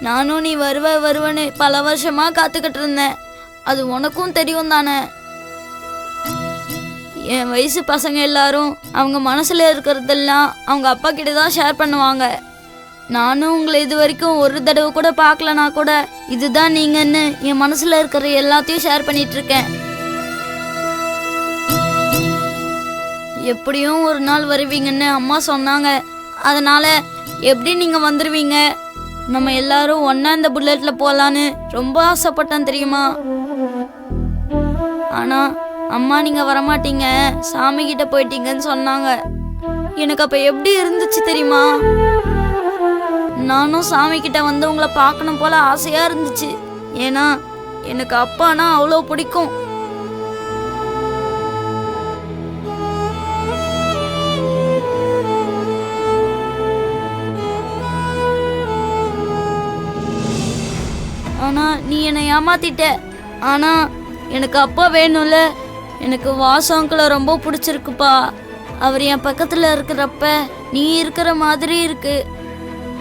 நானும் நீ வருவன்னு பல வருஷமா காத்துக்கிட்டு இருந்தேன். அது உனக்கும் தெரியும் தானே. என் வயசு பசங்க எல்லாரும் அவங்க மனசுல இருக்கிறதெல்லாம் அவங்க அப்பா கிட்ட தான் ஷேர் பண்ணுவாங்க. நானும் உங்களை இது வரைக்கும் ஒரு தடவை கூட பார்க்கலனா கூட இதுதான் நீங்கன்னு என் மனசுல இருக்கிற எல்லாத்தையும் ஷேர் பண்ணிட்டு இருக்கேன். எப்படியும் ஒரு நாள் வருவீங்கன்னு அம்மா சொன்னாங்க. அதனால எப்படி நீங்க வந்துருவீங்க, நம்ம எல்லாரும் ஒன்னா இந்த புல்லட்ல போலான்னு ரொம்ப ஆசைப்பட்டேன் தெரியுமா. ஆனா அம்மா நீங்க வரமாட்டீங்க, சாமி கிட்ட போயிட்டீங்கன்னு சொன்னாங்க. எனக்கு அப்ப எப்படி இருந்துச்சு தெரியுமா. நானும் சாமி கிட்ட வந்து உங்களை பார்க்கணும் போல ஆசையா இருந்துச்சு. ஏன்னா எனக்கு அப்பானா அவ்வளோ பிடிக்கும். ஆனா நீ என்னை ஏமாத்திட்ட. ஆனா எனக்கு அப்பா வேணும்ல. எனக்கு வாசு அங்கிளை ரொம்ப பிடிச்சிருக்குப்பா. அவர் என் பக்கத்துல இருக்கிறப்ப நீ இருக்கிற மாதிரி இருக்கு.